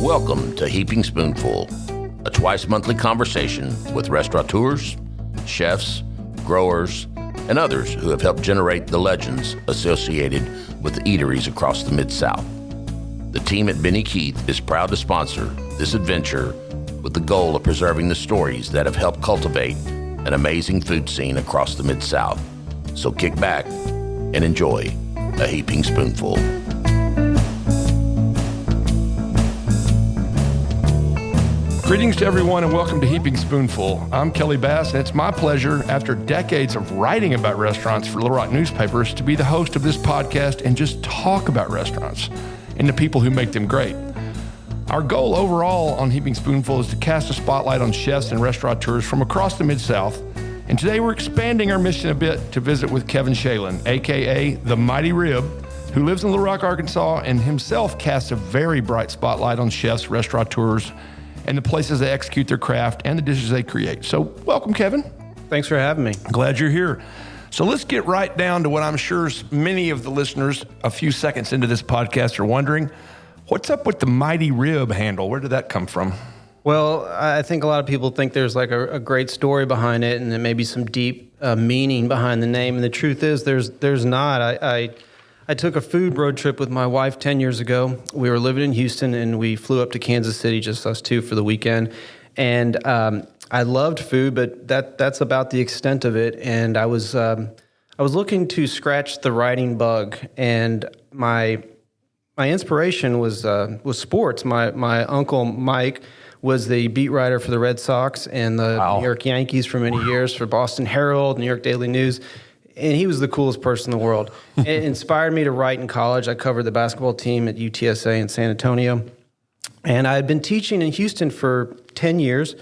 Welcome to Heaping Spoonful, a twice-monthly conversation with restaurateurs, chefs, growers, and others who have helped generate the legends associated with eateries across the Mid-South. The team at Benny Keith is proud to sponsor this adventure with the goal of preserving the stories that have helped cultivate an amazing food scene across the Mid-South. So kick back and enjoy a Heaping Spoonful. Greetings to everyone and welcome to Heaping Spoonful. I'm Kelly Bass, and it's my pleasure, after decades of writing about restaurants for Little Rock newspapers, to be the host of this podcast and just talk about restaurants and the people who make them great. Our goal overall on Heaping Spoonful is to cast a spotlight on chefs and restaurateurs from across the Mid-South, and today we're expanding our mission a bit to visit with Kevin Shalin, a.k.a. The Mighty Rib, who lives in Little Rock, Arkansas, and himself casts a very bright spotlight on chefs, restaurateurs, and the places they execute their craft and the dishes they create. So welcome, Kevin. Thanks for having me. Glad you're here. So let's get right down to what I'm sure many of the listeners a few seconds into this podcast are wondering. What's up with the Mighty Rib handle? Where did that come from? Well, I think a lot of people think there's like a great story behind it and there may be some deep meaning behind the name. And the truth is there's not. I took a food road trip with my wife 10 years ago. We were living in Houston, and we flew up to Kansas City, just us two, for the weekend. And I loved food, but that's about the extent of it. And I was looking to scratch the writing bug, and my inspiration was sports. My uncle Mike was the beat writer for the Red Sox and the New York Yankees for many years, for Boston Herald, New York Daily News. And he was the coolest person in the world. It inspired me to write in college. I covered the basketball team at UTSA in San Antonio. And I had been teaching in Houston for 10 years,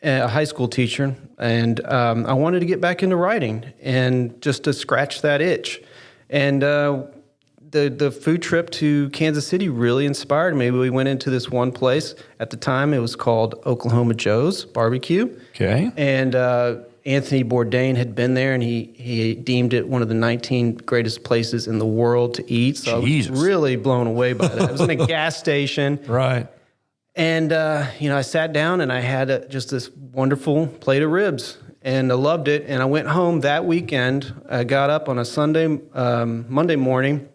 a high school teacher. And I wanted to get back into writing and just to scratch that itch. And the food trip to Kansas City really inspired me. We went into this one place. At the time, it was called Oklahoma Joe's Barbecue. Okay. And Anthony Bourdain had been there, and he deemed it one of the 19 greatest places in the world to eat. So Jesus. I was really blown away by that. It was in a gas station. Right. And, I sat down, and I had just this wonderful plate of ribs, and I loved it. And I went home that weekend. I got up on a Monday morning,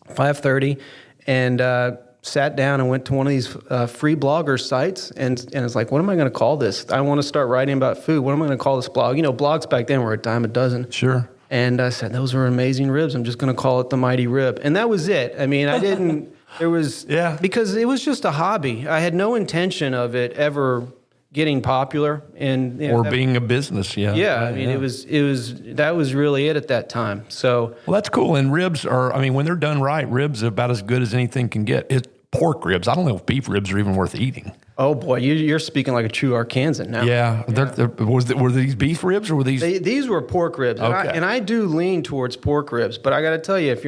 5:30, and sat down and went to one of these free blogger sites, and it's like, what am I going to call this? I want to start writing about food. What am I going to call this blog? Blogs back then were a dime a dozen. Sure. And I said, those were amazing ribs. I'm just going to call it the Mighty Rib. And that was it. I mean, I didn't, there was, because it was just a hobby. I had no intention of it ever getting popular or being a business. It was that was really it at that time. So that's cool. And ribs are, when they're done right, ribs are about as good as anything can get. It's pork ribs. I don't know if beef ribs are even worth eating. Oh boy, you're speaking like a true Arkansan now. Yeah. Were these beef ribs or were these? These were pork ribs, okay. and I do lean towards pork ribs. But I got to tell you, if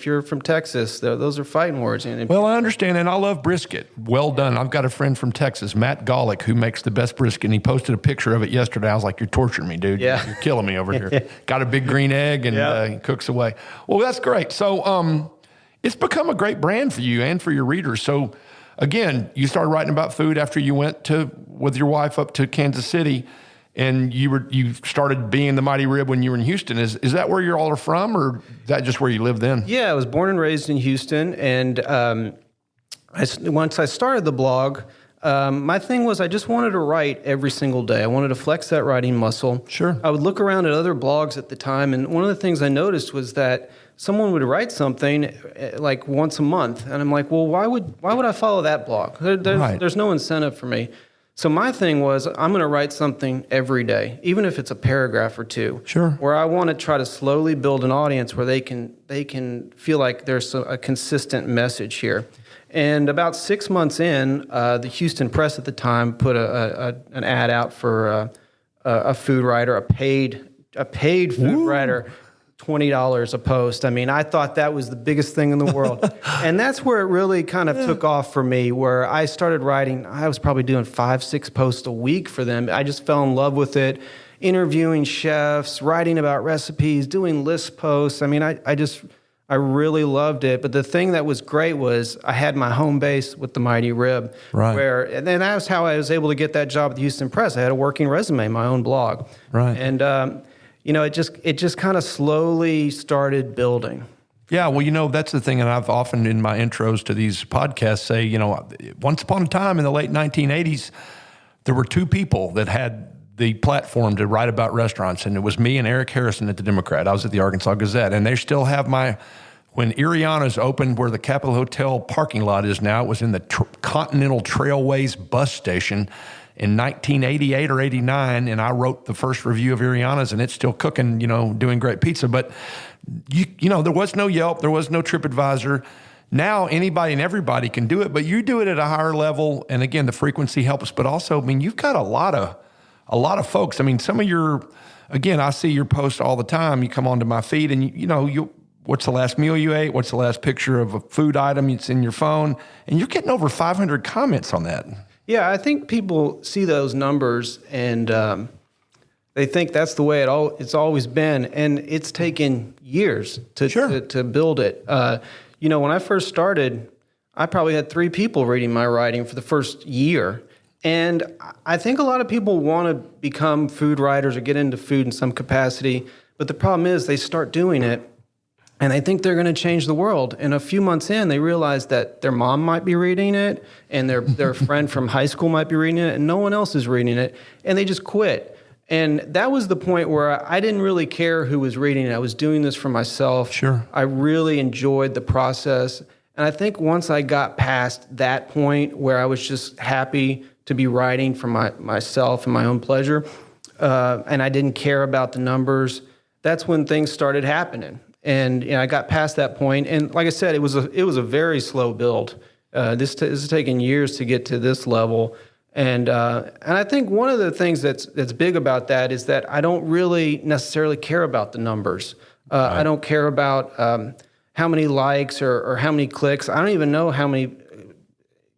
you're from Texas, those are fighting words. Well, I understand, and I love brisket. Well done. I've got a friend from Texas, Matt Golick, who makes the best brisket. And he posted a picture of it yesterday. I was like, "You're torturing me, dude. Yeah. You're killing me over here." Got a big green egg, and he cooks away. Well, that's great. So, it's become a great brand for you and for your readers. So. Again, you started writing about food after you went with your wife up to Kansas City, and you started being the Mighty Rib when you were in Houston. Is that where you all are from, or is that just where you lived then? Yeah, I was born and raised in Houston, and once I started the blog, my thing was I just wanted to write every single day. I wanted to flex that writing muscle. Sure. I would look around at other blogs at the time, and one of the things I noticed was that someone would write something like once a month, and I'm like, well, why would I follow that blog? There's no incentive for me. So my thing was, I'm going to write something every day, even if it's a paragraph or two. Sure. Where I want to try to slowly build an audience where they can feel like there's a consistent message here. And about 6 months in, the Houston Press at the time put an ad out for a food writer, a paid food writer. $20 a post. I mean, I thought that was the biggest thing in the world. And that's where it really kind of took off for me, where I started writing. I was probably doing 5-6 posts a week for them. I just fell in love with it, interviewing chefs, writing about recipes, doing list posts. I mean, I I really loved it. But the thing that was great was I had my home base with the Mighty Rib. Right. And then that's how I was able to get that job at the Houston Press. I had a working resume, my own blog. Right. And, it just kind of slowly started building. Yeah, well, that's the thing, and I've often in my intros to these podcasts say, once upon a time in the late 1980s, there were two people that had the platform to write about restaurants, and it was me and Eric Harrison at the Democrat. I was at the Arkansas Gazette, and they still have when Iriana's opened where the Capitol Hotel parking lot is now, it was in the Continental Trailways bus station in 1988 or 89, and I wrote the first review of Iriana's, and it's still cooking, doing great pizza. But, there was no Yelp, there was no TripAdvisor. Now anybody and everybody can do it, but you do it at a higher level, and again, the frequency helps. But also, you've got a lot of folks. Some of I see your posts all the time. You come onto my feed, and what's the last meal you ate? What's the last picture of a food item? It's in your phone, and you're getting over 500 comments on that. Yeah, I think people see those numbers and they think that's the way it's always been, and it's taken years to build it. When I first started, I probably had 3 people reading my writing for the first year, and I think a lot of people want to become food writers or get into food in some capacity, but the problem is they start doing it, and they think they're going to change the world. And a few months in, they realize that their mom might be reading it, and their friend from high school might be reading it, and no one else is reading it, and they just quit. And that was the point where I didn't really care who was reading it. I was doing this for myself. Sure. I really enjoyed the process. And I think once I got past that point where I was just happy to be writing for myself and my own pleasure, and I didn't care about the numbers, that's when things started happening. And I got past that point, and like I said, it was a very slow build. This has taken years to get to this level, and I think one of the things that's big about that is that I don't really necessarily care about the numbers. Right. I don't care about how many likes or how many clicks. I don't even know how many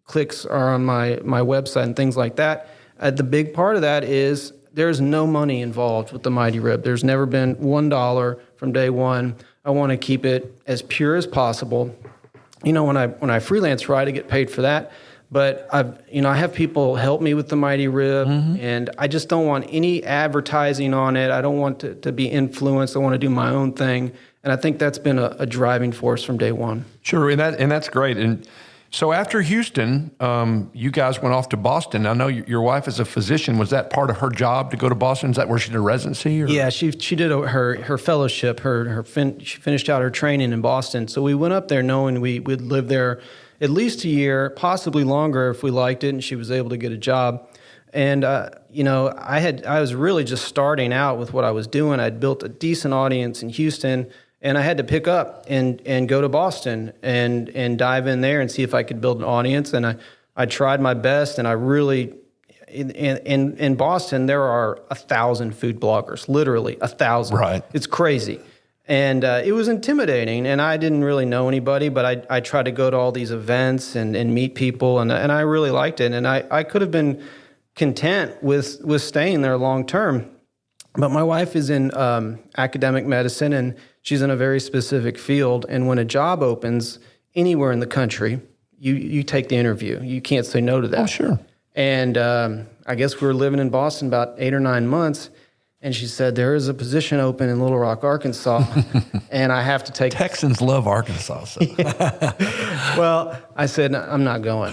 clicks are on my website and things like that. The big part of that is there's no money involved with the Mighty Rib. There's never been $1 from day one. I want to keep it as pure as possible. When I freelance write, I get paid for that. But I have people help me with the Mighty Rib, and I just don't want any advertising on it. I don't want to be influenced. I want to do my own thing, and I think that's been a driving force from day one. Sure, and that's great. And so after Houston, you guys went off to Boston. I know your wife is a physician. Was that part of her job to go to Boston? Is that where she did a residency? Or? Yeah, she did her fellowship. She finished out her training in Boston. So we went up there knowing we'd live there at least a year, possibly longer if we liked it, and she was able to get a job. And I was really just starting out with what I was doing. I'd built a decent audience in Houston, and I had to pick up and go to Boston and dive in there and see if I could build an audience. And I tried my best, and I really in Boston there are 1,000 food bloggers, literally 1,000. Right, it's crazy. And it was intimidating, and I didn't really know anybody, but I tried to go to all these events and meet people, and I really liked it. And I could have been content with staying there long term. But my wife is in academic medicine, and she's in a very specific field. And when a job opens anywhere in the country, you take the interview. You can't say no to that. Oh, sure. And I guess we were living in Boston about 8 or 9 months. And she said, there is a position open in Little Rock, Arkansas, and I have to take... Texans love Arkansas. So. Yeah. Well, I said, I'm not going.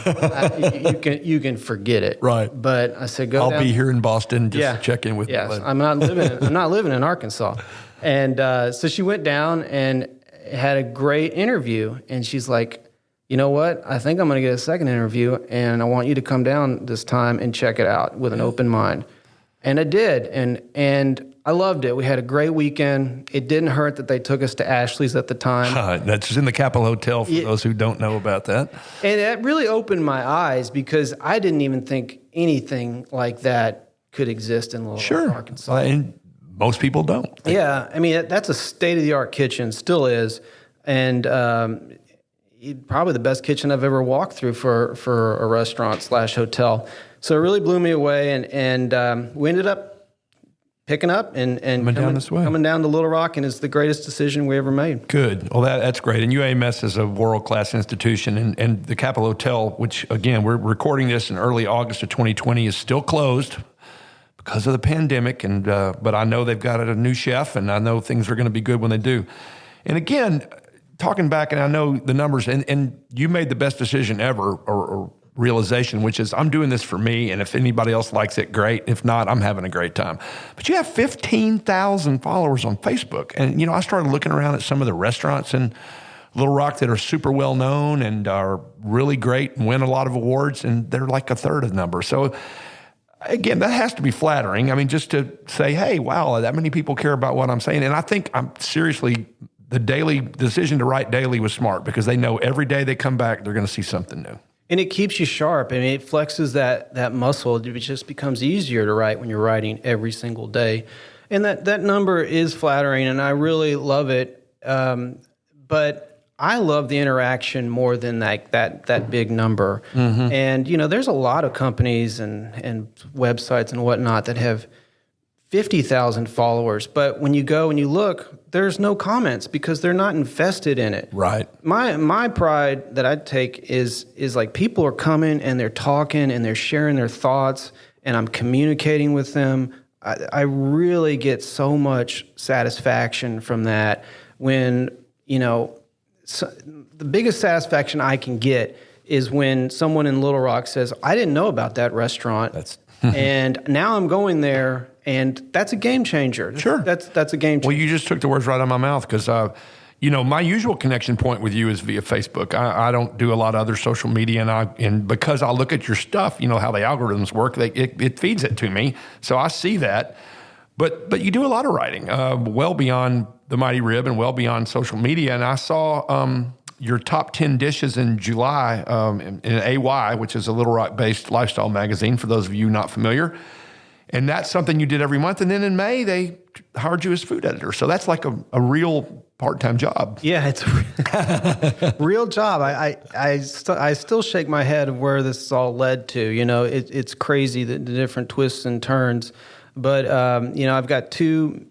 You can forget it. Right. But I said, go I'll down. be here in Boston, just check in with me. Yes, I'm not living in Arkansas. And so she went down and had a great interview. And she's like, you know what? I think I'm going to get a second interview, and I want you to come down this time and check it out with an open mind. And I did, and I loved it. We had a great weekend. It didn't hurt that they took us to Ashley's at the time. That's in the Capitol Hotel for those who don't know about that. And it really opened my eyes because I didn't even think anything like that could exist in Little Rock, Arkansas. And most people don't. Yeah, I mean, that's a state-of-the-art kitchen, still is, and probably the best kitchen I've ever walked through for a restaurant/hotel. So it really blew me away, and we ended up picking up and coming down to Little Rock, and it's the greatest decision we ever made. Good. Well, that's great. And UAMS is a world-class institution, and the Capitol Hotel, which, again, we're recording this in early August of 2020, is still closed because of the pandemic. And but I know they've got a new chef, and I know things are going to be good when they do. And again, talking back, and I know the numbers, and you made the best decision ever, or realization, which is I'm doing this for me, and if anybody else likes it, great. If not, I'm having a great time. But you have 15,000 followers on Facebook. And, I started looking around at some of the restaurants in Little Rock that are super well known and are really great and win a lot of awards, and they're like a third of the number. So, again, that has to be flattering. I mean, just to say, hey, wow, that many people care about what I'm saying. And I think the daily decision to write daily was smart, because they know every day they come back, they're going to see something new. And it keeps you sharp. I mean, it flexes that muscle. It just becomes easier to write when you're writing every single day. And that number is flattering, and I really love it. But I love the interaction more than that big number. Mm-hmm. And, there's a lot of companies and websites and whatnot that have 50,000 followers. But when you go and you look, there's no comments because they're not invested in it. Right. My pride that I take is like people are coming and they're talking and they're sharing their thoughts, and I'm communicating with them. I really get so much satisfaction from that when, the biggest satisfaction I can get is when someone in Little Rock says, I didn't know about that restaurant. And now I'm going there, and that's a game changer. Sure. That's a game changer. Well, you just took the words right out of my mouth, because, my usual connection point with you is via Facebook. I don't do a lot of other social media, and because I look at your stuff, how the algorithms work, it feeds it to me. So I see that. But you do a lot of writing, well beyond the Mighty Rib and well beyond social media. And I saw your top 10 dishes in July in AY, which is a Little Rock-based lifestyle magazine, for those of you not familiar. And that's something you did every month. And then in May, they hired you as food editor. So that's like a real part-time job. Yeah, it's a real job. I still shake my head of where this all led to. It's crazy, the different twists and turns. But, I've got two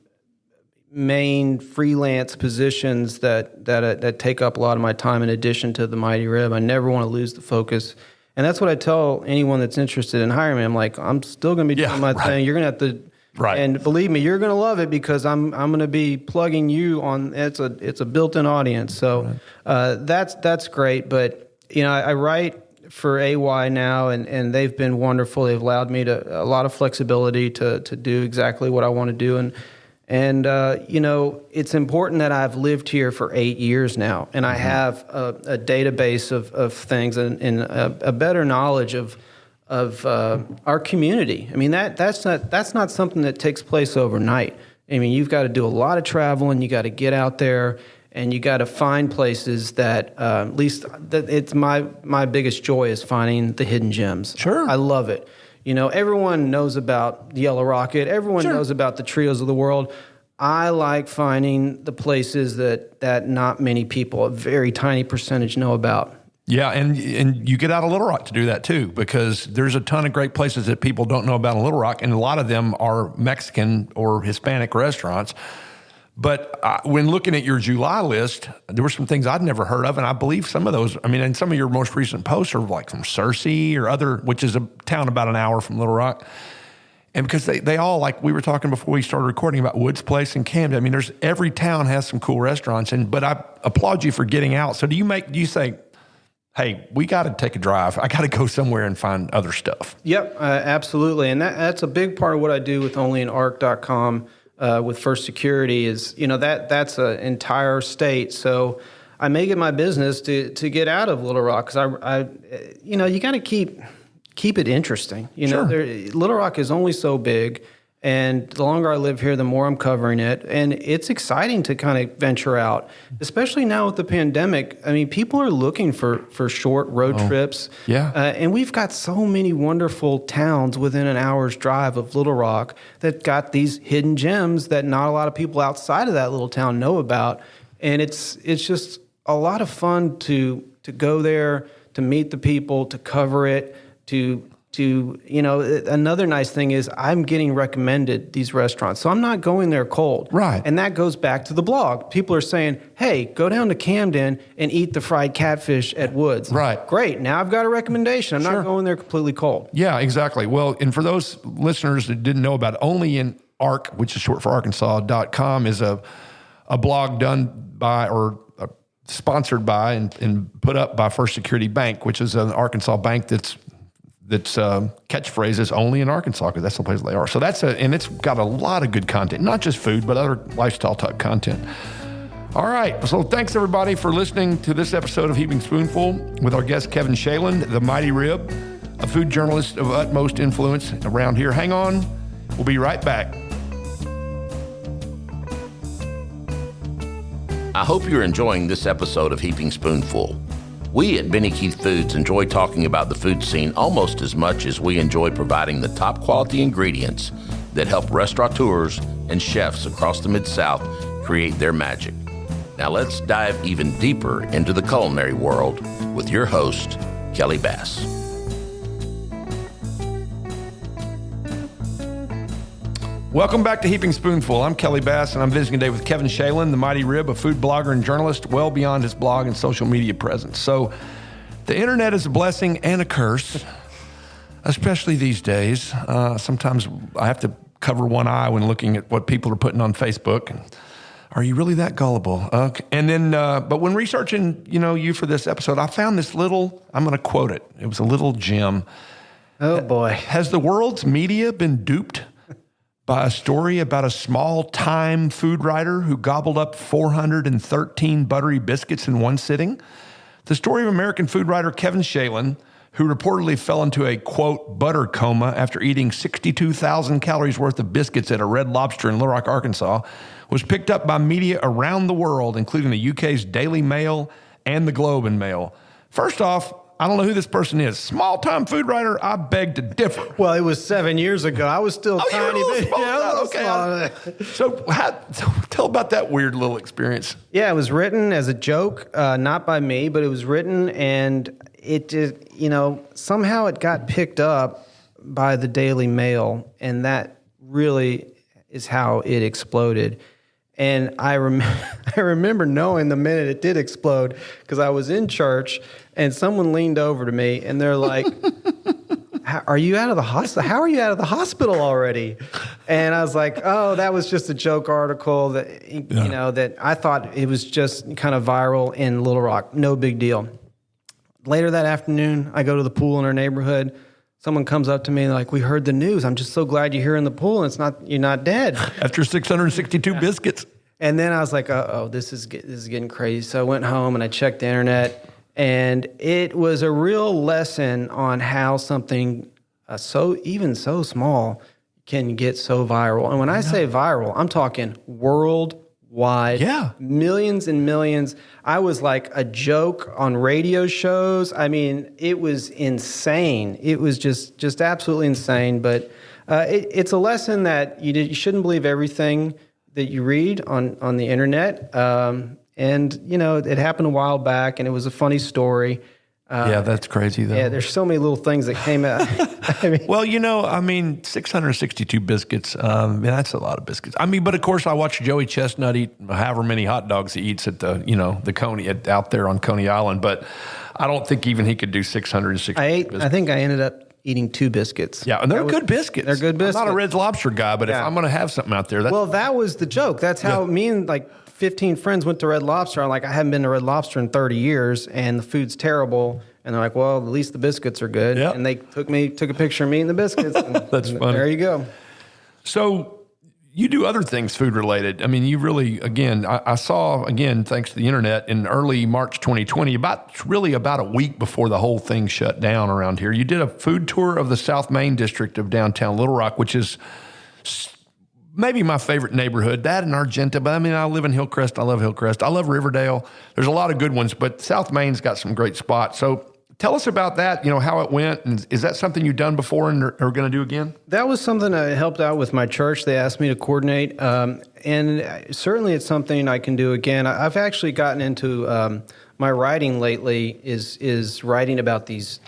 main freelance positions that take up a lot of my time in addition to the Mighty Rib. I never want to lose the focus. And that's what I tell anyone that's interested in hiring me. I'm like, I'm still going to be doing my thing. You're going to have to, and believe me, you're going to love it, because I'm going to be plugging you on. It's a built-in audience. So that's great. But I write for AY now, and they've been wonderful. They've allowed me a lot of flexibility to do exactly what I want to do. And it's important that I've lived here for 8 years now, and I have a database of things and a better knowledge of our community. I mean, that's not something that takes place overnight. I mean, you've got to do a lot of traveling. You got to get out there, and you got to find places that at least it's my biggest joy is finding the hidden gems. Sure, I love it. Everyone knows about Yellow Rocket. Everyone knows about the Trios of the world. I like finding the places that not many people, a very tiny percentage, know about. Yeah, and you get out of Little Rock to do that too, because there's a ton of great places that people don't know about in Little Rock, and a lot of them are Mexican or Hispanic restaurants. But when looking at your July list, there were some things I'd never heard of, and I believe some of those, and some of your most recent posts are like from Searcy or other, which is a town about an hour from Little Rock. And because they all, like we were talking before we started recording about Woods Place and Camden, every town has some cool restaurants, but I applaud you for getting out. So do you say, hey, we got to take a drive. I got to go somewhere and find other stuff? Yep, absolutely. And that's a big part of what I do with onlyinarc.com. With First Security is, that's an entire state. So I make it my business to get out of Little Rock, because you got to keep it interesting. Sure. Little Rock is only so big, and the longer I live here, the more I'm covering it. And it's exciting to kind of venture out, especially now with the pandemic. I mean, people are looking for short road trips. Yeah. And we've got so many wonderful towns within an hour's drive of Little Rock that got these hidden gems that not a lot of people outside of that little town know about. And it's just a lot of fun to go there, to meet the people, to cover it, to another nice thing is I'm getting recommended these restaurants. So I'm not going there cold. Right. And that goes back to the blog. People are saying, hey, go down to Camden and eat the fried catfish at Woods. Right. Great. Now I've got a recommendation. I'm not going there completely cold. Yeah, exactly. Well, and for those listeners that didn't know about it, Only in ARC, which is short for Arkansas.com, is a blog done by or sponsored by and put up by First Security Bank, which is an Arkansas bank that's catchphrase is only in Arkansas because that's the place they are. So and it's got a lot of good content, not just food, but other lifestyle type content. All right. So thanks everybody for listening to this episode of Heaping Spoonful with our guest, Kevin Shalin, the Mighty Rib, a food journalist of utmost influence around here. Hang on. We'll be right back. I hope you're enjoying this episode of Heaping Spoonful. We at Benny Keith Foods enjoy talking about the food scene almost as much as we enjoy providing the top quality ingredients that help restaurateurs and chefs across the Mid-South create their magic. Now let's dive even deeper into the culinary world with your host, Kelly Bass. Welcome back to Heaping Spoonful. I'm Kelly Bass, and I'm visiting today with Kevin Shalin, the Mighty Rib, a food blogger and journalist well beyond his blog and social media presence. So the internet is a blessing and a curse, especially these days. Sometimes I have to cover one eye when looking at what people are putting on Facebook. Are you really that gullible? Okay. And then, but when researching, you for this episode, I found this little, I'm going to quote it. It was a little gem. Oh, boy. Has the world's media been duped by a story about a small-time food writer who gobbled up 413 buttery biscuits in one sitting? The story of American food writer Kevin Shalin, who reportedly fell into a, quote, butter coma after eating 62,000 calories worth of biscuits at a Red Lobster in Little Rock, Arkansas, was picked up by media around the world, including the UK's Daily Mail and the Globe and Mail. First off, I don't know who this person is. Small-time food writer, I beg to differ. Well, it was 7 years ago. I was still tiny. You were a little small. Okay. So tell about that weird little experience. Yeah, it was written as a joke, not by me, but it was written, and it just, somehow it got picked up by the Daily Mail, and that really is how it exploded. And I remember knowing the minute it did explode because I was in church and someone leaned over to me and they're like, are you out of the hospital? How are you out of the hospital already? And I was like, oh, that was just a joke article that, that I thought it was just kind of viral in Little Rock. No big deal. Later that afternoon, I go to the pool in our neighborhood. Someone comes up to me and they're like, we heard the news. I'm just so glad you're here in the pool and you're not dead. After 662 biscuits. And then I was like, this is getting crazy. So I went home and I checked the internet, and it was a real lesson on how something so small can get so viral. And when I say viral, I'm talking worldwide. Yeah. Millions and millions. I was like a joke on radio shows. I mean, it was insane. It was just absolutely insane. But it's a lesson that you shouldn't believe everything that you read on the internet. And, it happened a while back, and it was a funny story. Yeah, that's crazy, though. Yeah, there's so many little things that came out. Well, 662 biscuits, that's a lot of biscuits. But of course, I watched Joey Chestnut eat however many hot dogs he eats at the Coney, out there on Coney Island. But I don't think even he could do 662 biscuits. I think I ended up eating 2 biscuits. Yeah, and they're good biscuits. They're good biscuits. I'm not a Red Lobster guy, but if I'm going to have something out there, that was the joke. That's how me and 15 friends went to Red Lobster. I'm like, I haven't been to Red Lobster in 30 years, and the food's terrible. And they're like, well, at least the biscuits are good. Yep. And they took a picture of me and the biscuits. And that's funny. There you go. So you do other things food related. You really, again, I saw, thanks to the internet, in early March 2020, about a week before the whole thing shut down around here, you did a food tour of the South Main district of downtown Little Rock, which is maybe my favorite neighborhood, that and Argenta. But I live in Hillcrest. I love Hillcrest. I love Riverdale. There's a lot of good ones, but South Main's got some great spots. So tell us about that, how it went. And is that something you've done before and are going to do again? That was something I helped out with my church. They asked me to coordinate. And certainly it's something I can do again. I've actually gotten into my writing lately is writing about these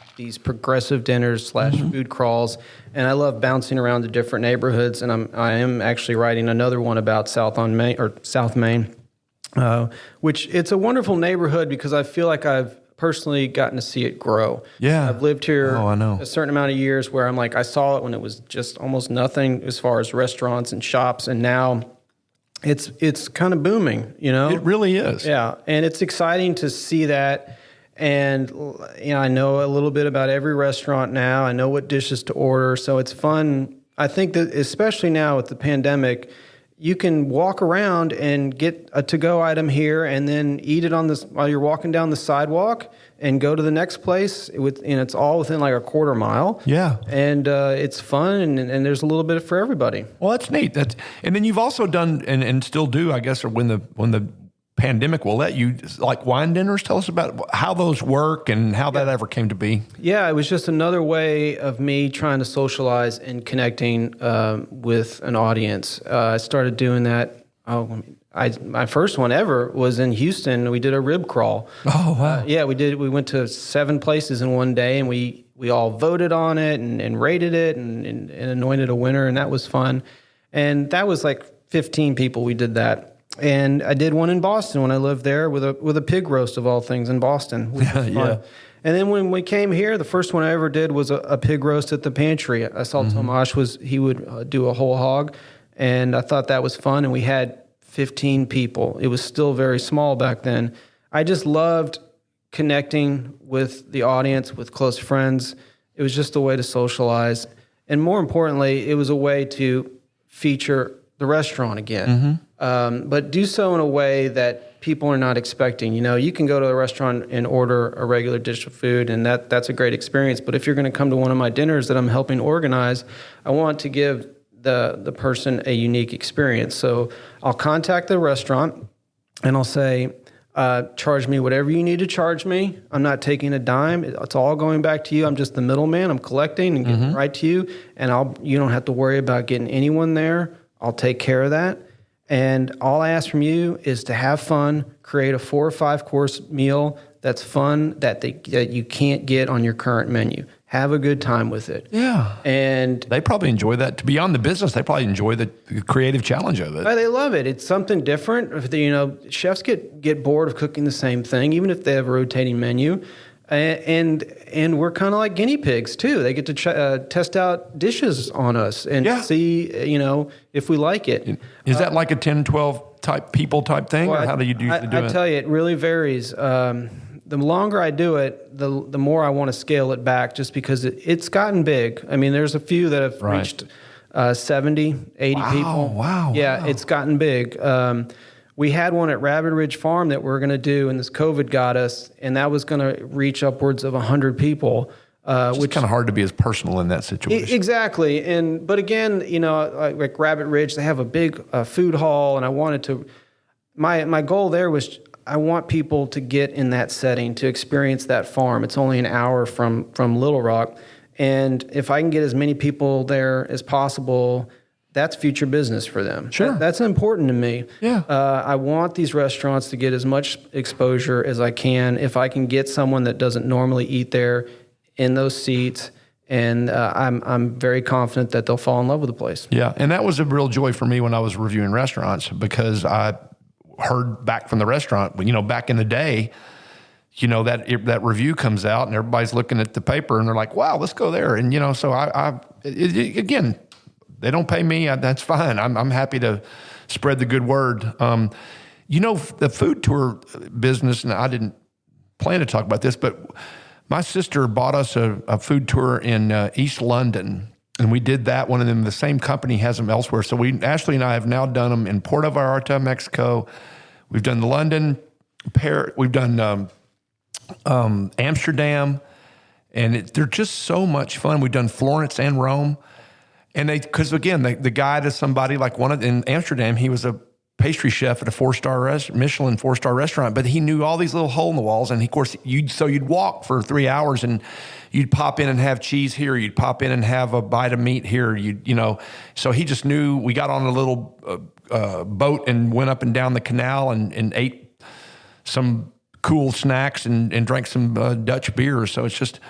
progressive dinners / food crawls, and I love bouncing around to different neighborhoods. And I am actually writing another one about South Main, which it's a wonderful neighborhood because I feel like I've personally gotten to see it grow. Yeah. I've lived here I know. a certain amount of years where I'm like, I saw it when it was just almost nothing as far as restaurants and shops, and now it's kind of booming, you know? It really is. Yeah, and it's exciting to see that. And I know a little bit about every restaurant now. I know what dishes to order, so it's fun. I think that especially now with the pandemic, you can walk around and get a to-go item here and then eat it while you're walking down the sidewalk and go to the next place. And it's all within like a quarter mile. Yeah. And it's fun, and there's a little bit for everybody. Well, that's neat. And then you've also done and still do, I guess, or when the pandemic will let you, like wine dinners. Tell us about how those work and how that ever came to be. Yeah, it was just another way of me trying to socialize and connecting with an audience. I started doing that. My first one ever was in Houston. We did a rib crawl. Oh, wow. Yeah, we did. We went to 7 places in one day, and we all voted on it and rated it and anointed a winner, and that was fun. And that was like 15 people. We did that. And I did one in Boston when I lived there with a pig roast of all things in Boston, which was fun. Yeah. And then when we came here, the first one I ever did was a pig roast at the pantry. I saw Tomash he would do a whole hog, and I thought that was fun. And we had 15 people. It was still very small back then. I just loved connecting with the audience, with close friends. It was just a way to socialize. And more importantly, it was a way to feature the restaurant again. But do so in a way that people are not expecting. You can go to a restaurant and order a regular dish of food, and that's a great experience. But if you're going to come to one of my dinners that I'm helping organize, I want to give the person a unique experience. So I'll contact the restaurant, and I'll say, charge me whatever you need to charge me. I'm not taking a dime. It's all going back to you. I'm just the middleman. I'm collecting and getting right to you, and you don't have to worry about getting anyone there. I'll take care of that. And all I ask from you is to have fun, create a 4 or 5 course meal that's fun, that you can't get on your current menu. Have a good time with it. Yeah. And they probably enjoy that. Beyond the business, they probably enjoy the creative challenge of it. They love it. It's something different. Chefs get bored of cooking the same thing, even if they have a rotating menu. And we're kind of like guinea pigs too. They get to test out dishes on us and see, if we like it. Is that like a 10, 12 type thing, or how do you do it? I tell you, it really varies. The longer I do it, the more I want to scale it back, just because it's gotten big. I mean, there's a few that have reached 70, 80 people. Wow. Yeah, it's gotten big. We had one at Rabbit Ridge Farm that we were going to do, and this COVID got us, and that was going to reach upwards of 100 people. Which is kind of hard to be as personal in that situation. Exactly. But again, like Rabbit Ridge, they have a big food hall, and I wanted to. My goal there was I want people to get in that setting, to experience that farm. It's only an hour from Little Rock, and if I can get as many people there as possible, that's future business for them. Sure. That's important to me. Yeah. I want these restaurants to get as much exposure as I can. If I can get someone that doesn't normally eat there in those seats, and I'm very confident that they'll fall in love with the place. Yeah, and that was a real joy for me when I was reviewing restaurants, because I heard back from the restaurant, back in the day, that review comes out and everybody's looking at the paper and they're like, wow, let's go there. And, so again, they don't pay me. That's fine. I'm happy to spread the good word. The food tour business, and I didn't plan to talk about this, but my sister bought us a food tour in East London, and we did that. One of them, the same company has them elsewhere. So Ashley and I have now done them in Puerto Vallarta, Mexico. We've done London, Paris. We've done Amsterdam, and they're just so much fun. We've done Florence and Rome. And because again, the guide is somebody like in Amsterdam, he was a pastry chef at a Michelin 4-star restaurant, but he knew all these little hole in the walls. And of course, you'd walk for 3 hours and you'd pop in and have cheese here. You'd pop in and have a bite of meat here. So he just knew. We got on a little boat and went up and down the canal and ate some cool snacks and drank some Dutch beer. So it's just,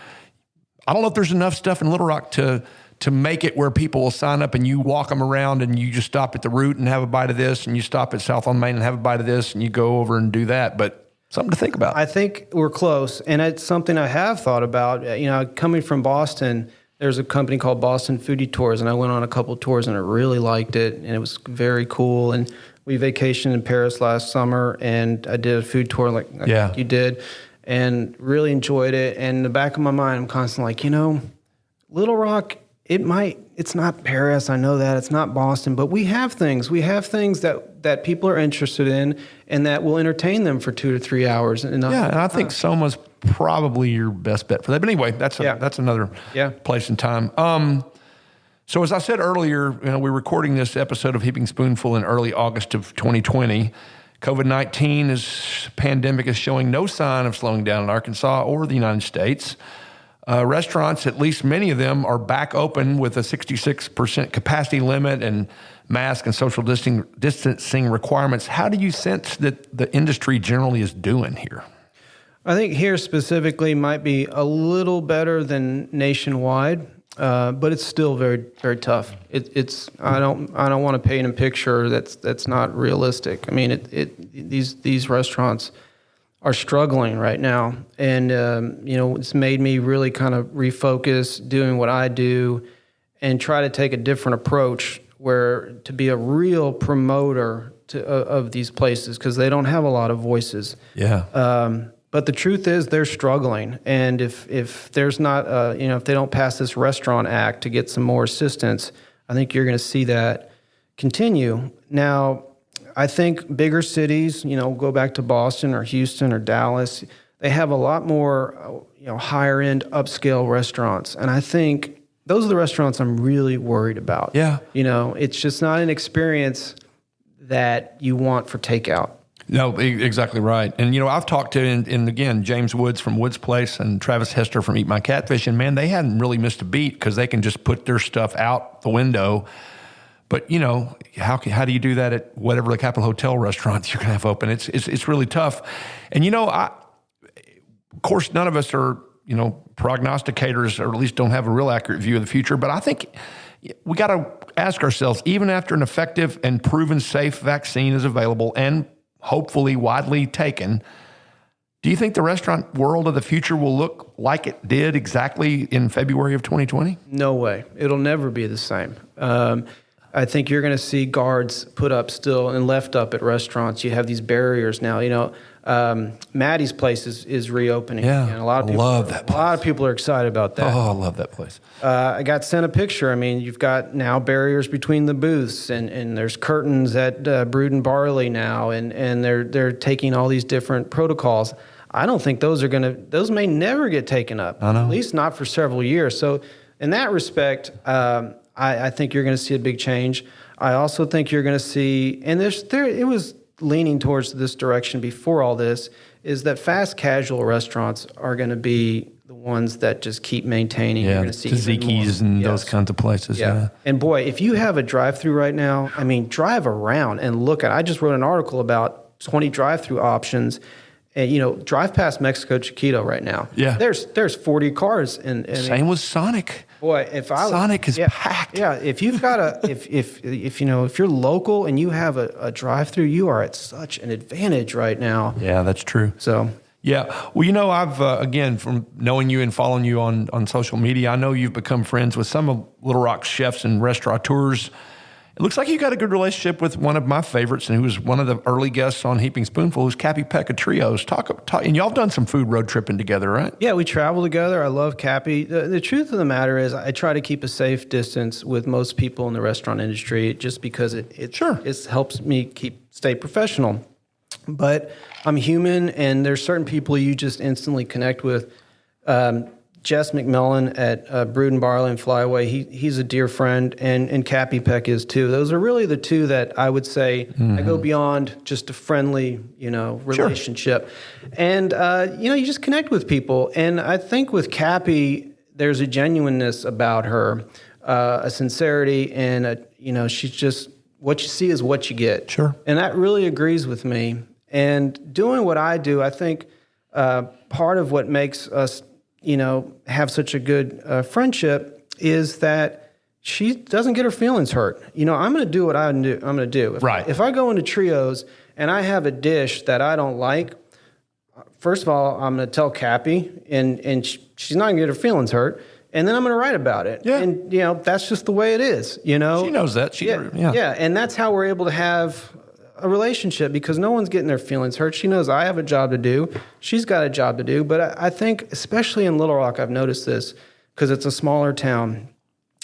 I don't know if there's enough stuff in Little Rock to make it where people will sign up and you walk them around and you just stop at the Root and have a bite of this, and you stop at South on Main and have a bite of this, and you go over and do that. But something to think about. I think we're close, and it's something I have thought about. You know, coming from Boston, there's a company called Boston Foodie Tours, and I went on a couple of tours and I really liked it, and it was very cool. And we vacationed in Paris last summer, and I did a food tour like you did, and really enjoyed it. And in the back of my mind, I'm constantly like, you know, Little Rock, it's not Paris, I know that, it's not Boston, but we have things that people are interested in and that will entertain them for 2 to 3 hours. And I think Soma's probably your best bet for that. But anyway, that's another place and time. So as I said earlier, we're recording this episode of Heaping Spoonful in early August of 2020. COVID-19 pandemic is showing no sign of slowing down in Arkansas or the United States. Restaurants, at least many of them, are back open with a 66% capacity limit and mask and social distancing requirements. How do you sense that the industry generally is doing here? I think here specifically might be a little better than nationwide, but it's still very, very tough. I don't want to paint a picture that's not realistic. I mean, these restaurants are struggling right now. And, it's made me really kind of refocus doing what I do and try to take a different approach to be a real promoter of these places, because they don't have a lot of voices. Yeah. But the truth is they're struggling. And if there's not, if they don't pass this restaurant act to get some more assistance, I think you're going to see that continue. Now, I think bigger cities, go back to Boston or Houston or Dallas, they have a lot more, higher end upscale restaurants. And I think those are the restaurants I'm really worried about. Yeah. It's just not an experience that you want for takeout. No, exactly right. And, I've talked to, and again, James Woods from Woods Place and Travis Hester from Eat My Catfish, and man, they hadn't really missed a beat because they can just put their stuff out the window. But, how do you do that at whatever the Capitol Hotel restaurants you're going to have open? It's really tough. And, of course, none of us are, prognosticators, or at least don't have a real accurate view of the future. But I think we got to ask ourselves, even after an effective and proven safe vaccine is available and hopefully widely taken, do you think the restaurant world of the future will look like it did exactly in February of 2020? No way. It'll never be the same. I think you're going to see guards put up still and left up at restaurants. You have these barriers now. Maddie's place is reopening. Yeah, and a lot of people love that place. A lot of people are excited about that. Oh, I love that place. I got sent a picture. I mean, you've got now barriers between the booths, and there's curtains at Brood and Barley now, and they're taking all these different protocols. I don't think those may never get taken up. I know. At least not for several years. So in that respect, I think you're going to see a big change. I also think you're going to see, and it was leaning towards this direction before all this, is that fast casual restaurants are going to be the ones that just keep maintaining. Yeah, you're going to see Tzatziki's and those kinds of places. Yeah. And boy, if you have a drive-through right now, I mean, drive around and look at. I just wrote an article about 20 drive-through options. And, drive past Mexico Chiquito right now. Yeah. There's 40 cars. Same with Sonic. Boy, Sonic is packed. Yeah, if you've got if you're local and you have a drive-through, you are at such an advantage right now. Yeah, that's true. So. Yeah. Well, I've, again, from knowing you and following you on social media, I know you've become friends with some of Little Rock's chefs and restaurateurs. It looks like you got a good relationship with one of my favorites, and who was one of the early guests on Heaping Spoonful, who's Cappy Pekka Trios. Talk, and y'all have done some food road tripping together, right? Yeah, we travel together. I love Cappy. The truth of the matter is, I try to keep a safe distance with most people in the restaurant industry, just because it helps me stay professional. But I'm human, and there's certain people you just instantly connect with. Jess McMillan at Brood and Barley and Flyaway, he's a dear friend, and Cappy Peck is too. Those are really the two that I would say I go beyond just a friendly, relationship. Sure. And, you just connect with people. And I think with Cappy, there's a genuineness about her, a sincerity, and, she's just, what you see is what you get. Sure. And that really agrees with me. And doing what I do, I think part of what makes us, have such a good friendship is that she doesn't get her feelings hurt. I'm going to do what I'm going to do. If I go into Trios and I have a dish that I don't like, first of all, I'm going to tell Cappy, and she's not going to get her feelings hurt. And then I'm going to write about it. Yeah. And, that's just the way it is, She knows that. Yeah. And that's how we're able to have a relationship, because no one's getting their feelings hurt. She knows I have a job to do. She's got a job to do. But I think, especially in Little Rock, I've noticed this because it's a smaller town.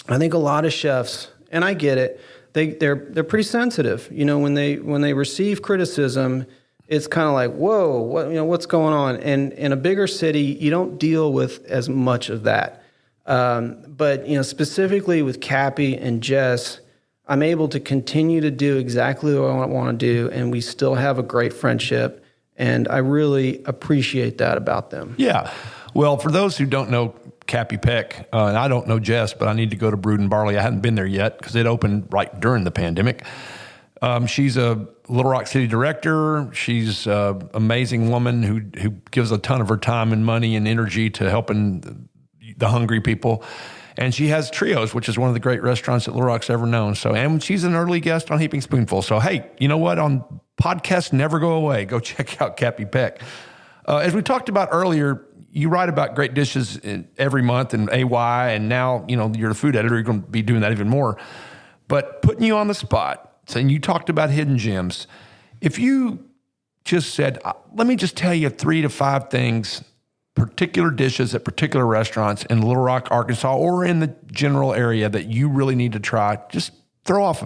I think a lot of chefs, and I get it, they're pretty sensitive. When they receive criticism, it's kind of like, whoa, what's going on? And in a bigger city, you don't deal with as much of that. But specifically with Cappy and Jess, I'm able to continue to do exactly what I want to do, and we still have a great friendship, and I really appreciate that about them. Yeah. Well, for those who don't know Cappy Peck, and I don't know Jess, but I need to go to Brood and Barley. I hadn't been there yet because it opened right during the pandemic. She's a Little Rock City director. She's an amazing woman who gives a ton of her time and money and energy to helping the hungry people. And she has Trios, which is one of the great restaurants that Little Rock's ever known. And she's an early guest on Heaping Spoonful. So, hey, you know what? On podcasts never go away. Go check out Cappy Peck. As we talked about earlier, you write about great dishes every month in AY, and now, you're the food editor. You're going to be doing that even more. But putting you on the spot, saying you talked about hidden gems. If you just said, let me just tell you 3 to 5 things, particular dishes at particular restaurants in Little Rock, Arkansas, or in the general area that you really need to try, just throw off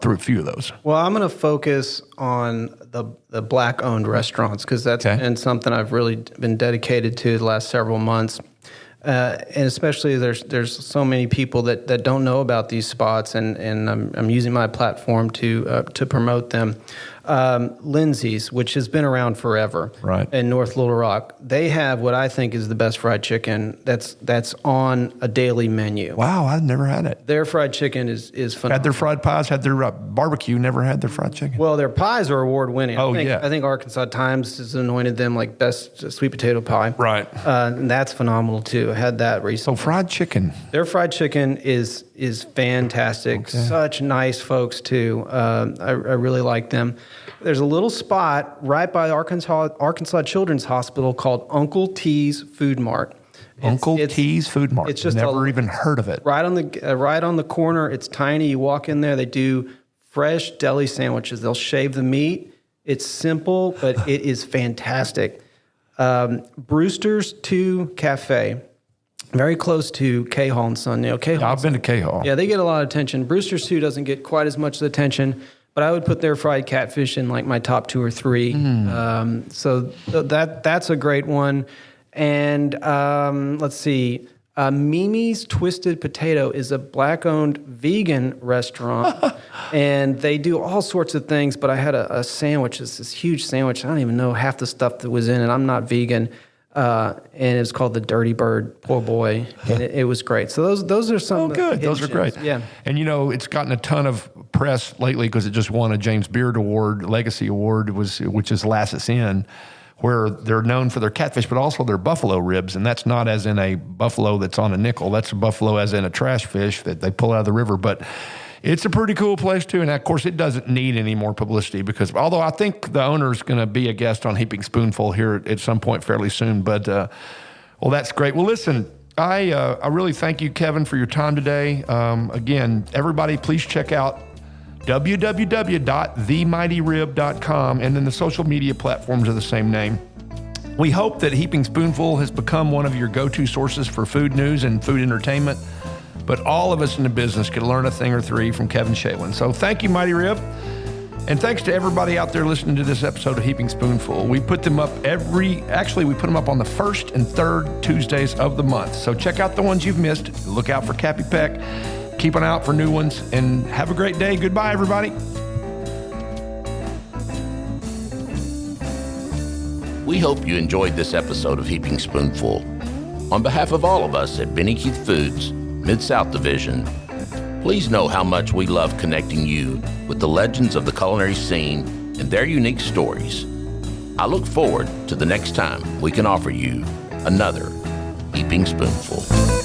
through a few of those. Well, I'm going to focus on the Black-owned restaurants, because that's been something I've really been dedicated to the last several months. And especially there's so many people that don't know about these spots, and I'm using my platform to promote them. Lindsay's, which has been around forever, right, in North Little Rock, they have what I think is the best fried chicken that's on a daily menu. Wow, I've never had it. Their fried chicken is phenomenal. Had their fried pies, had their barbecue, never had their fried chicken. Well, their pies are award winning. I think Arkansas Times has anointed them like best sweet potato pie. Right. And that's phenomenal too. I had that recently. So fried chicken. Their fried chicken is fantastic. Okay. Such nice folks too. I really like them. There's a little spot right by Arkansas Children's Hospital called Uncle T's Food Mart. Uncle T's Food Mart. It's just never even heard of it. Right on the corner. It's tiny. You walk in there. They do fresh deli sandwiches. They'll shave the meat. It's simple, but it is fantastic. Brewster's 2 Cafe. Very close to K Hall and Son. I've been to K Hall. Yeah, they get a lot of attention. Brewster's 2 doesn't get quite as much attention, but I would put their fried catfish in like my top 2 or 3. So that's a great one. And let's see. Mimi's Twisted Potato is a Black-owned vegan restaurant, and they do all sorts of things. But I had a sandwich. It's this huge sandwich. I don't even know half the stuff that was in it. I'm not vegan. And it was called the Dirty Bird. Poor boy. And it was great. So those are some. Oh, good. Those are great. Yeah. And it's gotten a ton of press lately because it just won a James Beard Award, Legacy Award, which is Lasses Inn, where they're known for their catfish, but also their buffalo ribs. And that's not as in a buffalo that's on a nickel. That's a buffalo as in a trash fish that they pull out of the river. But it's a pretty cool place, too. And, of course, it doesn't need any more publicity because although I think the owner's going to be a guest on Heaping Spoonful here at some point fairly soon. But, well, that's great. Well, listen, I really thank you, Kevin, for your time today. Again, everybody, please check out www.themightyrib.com, and then the social media platforms are the same name. We hope that Heaping Spoonful has become one of your go-to sources for food news and food entertainment, but all of us in the business could learn a thing or 3 from Kevin Shalin. So thank you, Mighty Rib, and thanks to everybody out there listening to this episode of Heaping Spoonful. We put them up we put them up on the 1st and 3rd Tuesdays of the month. So check out the ones you've missed. Look out for Cappy Peck. Keep an eye out for new ones, and have a great day. Goodbye, everybody. We hope you enjoyed this episode of Heaping Spoonful. On behalf of all of us at Benny Keith Foods, Mid-South Division, please know how much we love connecting you with the legends of the culinary scene and their unique stories. I look forward to the next time we can offer you another Heaping Spoonful.